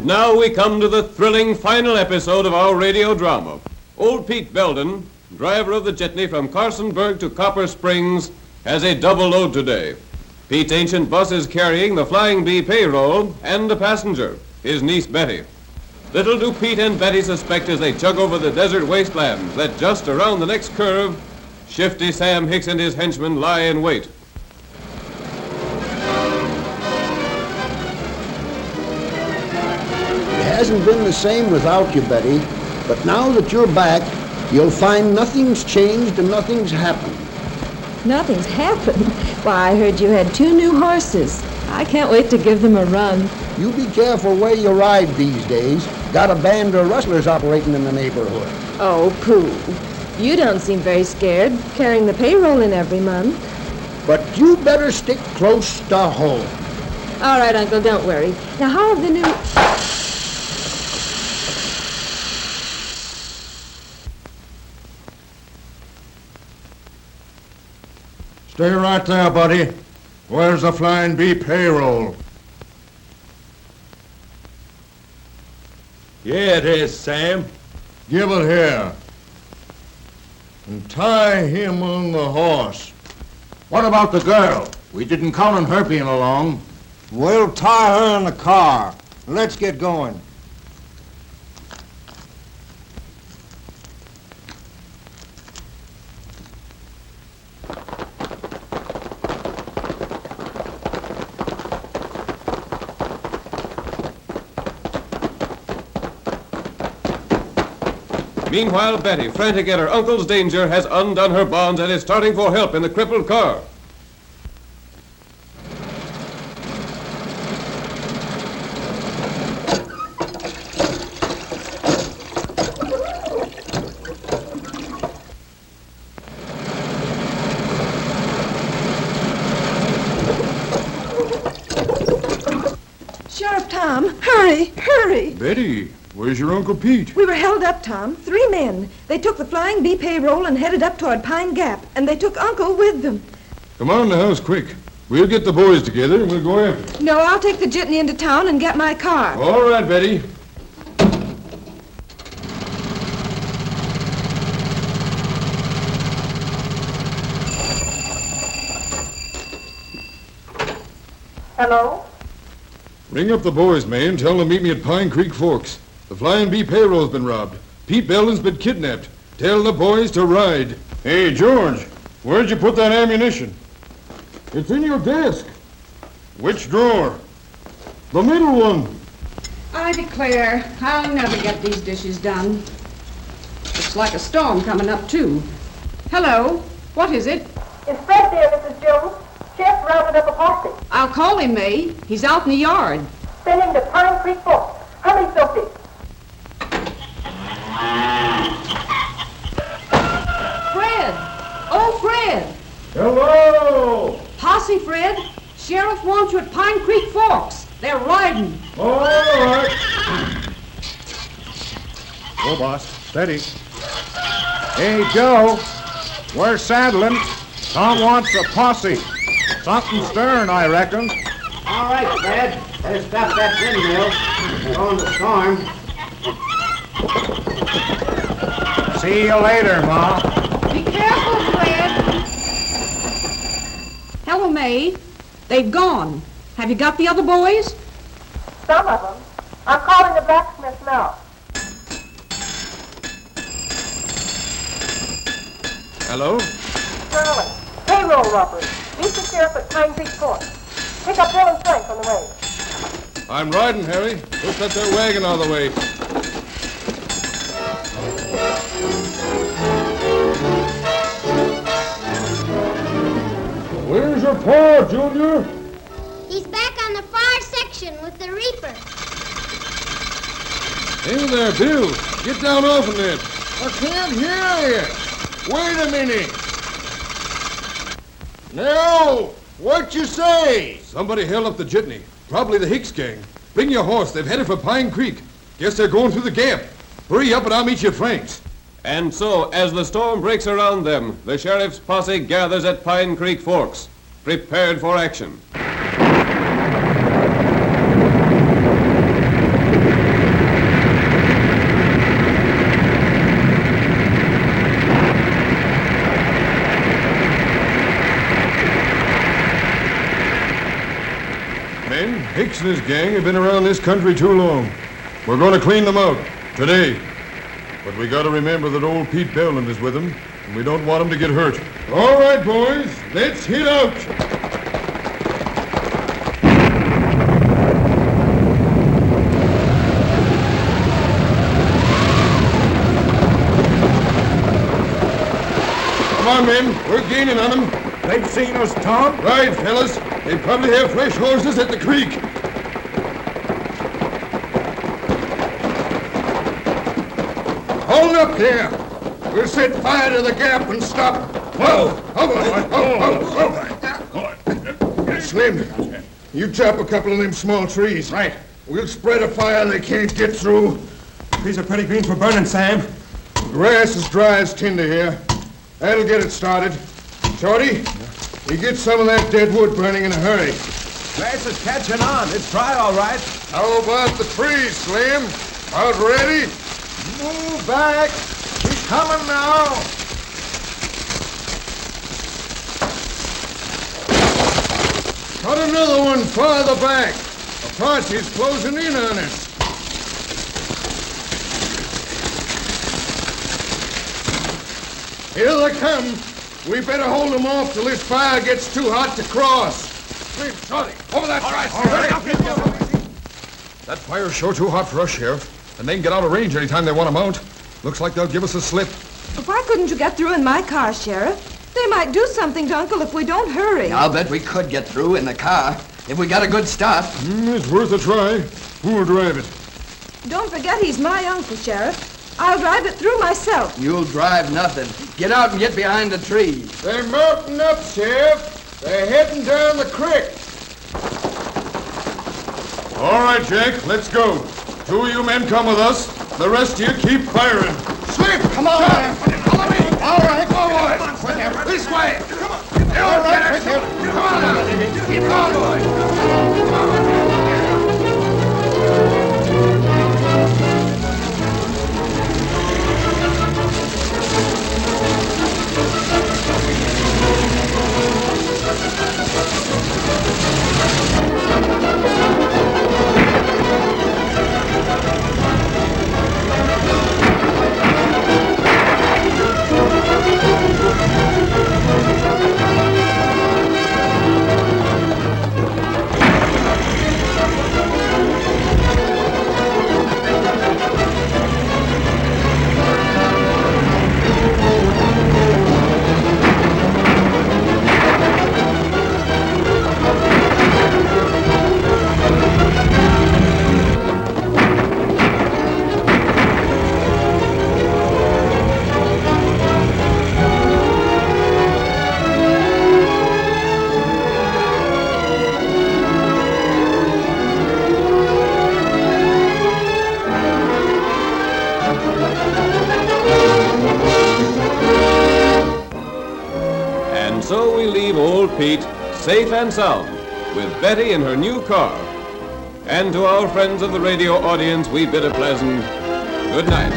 And now we come to the thrilling final episode of our radio drama. Old Pete Belden, driver of the jitney from Carsonburg to Copper Springs, has a double load today. Pete's ancient bus is carrying the Flying Bee payroll and a passenger, his niece Betty. Little do Pete and Betty suspect as they chug over the desert wastelands that just around the next curve, Shifty Sam Hicks and his henchmen lie in wait. It hasn't been the same without you, Betty, but now that you're back, you'll find nothing's changed and nothing's happened. Nothing's happened? Why, I heard you had 2 new horses. I can't wait to give them a run. You be careful where you ride these days. Got a band of rustlers operating in the neighborhood. Oh, pooh. You don't seem very scared, carrying the payroll in every month. But you better stick close to home. All right, Uncle, don't worry. Now, how have the new... Stay right there, buddy. Where's the Flying Bee payroll? Yeah, it is, Sam. Give it here. And tie him on the horse. What about the girl? We didn't count on her being along. We'll tie her in the car. Let's get going. Meanwhile, Betty, frantic at her uncle's danger, has undone her bonds and is starting for help in the crippled car. Sheriff Tom, hurry, hurry. Betty, where's your Uncle Pete? We were held up, Tom. 3 men. They took the Flying Bee payroll and headed up toward Pine Gap, and they took Uncle with them. Come on in the house quick. We'll get the boys together and we'll go after them. No, I'll take the jitney into town and get my car. All right, Betty. Hello? Ring up the boys, man. Tell them to meet me at Pine Creek Forks. The Flying Bee payroll's been robbed. Pete Belden's been kidnapped. Tell the boys to ride. Hey, George, where'd you put that ammunition? It's in your desk. Which drawer? The middle one. I declare, I'll never get these dishes done. Looks like a storm coming up, too. Hello, what is it? Is Fred there, Mrs. Jones? Chef rounded up a posse. I'll call him, May. He's out in the yard. Send him to Pine Creek Fork. Hurry, Sophie. Fred! Oh, Fred! Hello! Posse, Fred. Sheriff wants you at Pine Creek Forks. They're riding. All right. Whoa, boss. Steady. Hey, Joe, we're saddling. Tom wants a posse. Something stirring, I reckon. All right, Fred. Better stop that windmill. We're on the storm. See you later, Ma. Be careful, Fred. Hello, May. They've gone. Have you got the other boys? Some of them. I'm calling the blacksmith now. Hello? Sterling. Payroll robbery. Meet the sheriff at Pine Creek Fork. Pick up Bill and Frank on the way. I'm riding, Harry. Push that there wagon out of the way. Where's your pa, Junior? He's back on the far section with the reaper. Hey there, Bill. Get down off of it. I can't hear you. Wait a minute. No! What you say? Somebody held up the jitney. Probably the Hicks gang. Bring your horse. They've headed for Pine Creek. Guess they're going through the gap. Hurry up and I'll meet you at Frank's. And so, as the storm breaks around them, the sheriff's posse gathers at Pine Creek Forks, prepared for action. men. Hicks and his gang have been around this country too long. We're going to clean them out today. But we got to remember that old Pete Belden is with them, and we don't want him to get hurt. All right, boys, let's hit out. Come on, men. We're gaining on them. They've seen us, Tom. Right, fellas. They probably have fresh horses at the creek. Hold up here. We'll set fire to the gap and stop. Whoa! Slim, you chop a couple of them small trees. Right. We'll spread a fire they can't get through. These are pretty green for burning, Sam. Grass is dry as tinder here. That'll get it started. Shorty, you get some of that dead wood burning in a hurry. Grass is catching on. It's dry, all right. How about the trees, Slim? About ready? Move back. He's coming now. Cut another one farther back. Apache's closing in on us. Here they come. We better hold them off till this fire gets too hot to cross. Slim, Shorty, over that side. All right. That fire's sure too hot for us, Sheriff. And they can get out of range anytime they want to mount. Looks like they'll give us a slip. Why couldn't you get through in my car, Sheriff? They might do something to Uncle if we don't hurry. I'll bet we could get through in the car if we got a good start. It's worth a try. Who'll drive it? Don't forget he's my uncle, Sheriff. I'll drive it through myself. You'll drive nothing. Get out and get behind the tree. They're mounting up, Sheriff. They're heading down the creek. All right, Jack, let's go. Two of you men come with us. The rest of you keep firing. Slim, come on. Follow me. All right, boys. This way. Come on. All right, with him. Come on now. Keep going, boys. Come on. So we leave old Pete safe and sound with Betty in her new car. And to our friends of the radio audience, we bid a pleasant good night.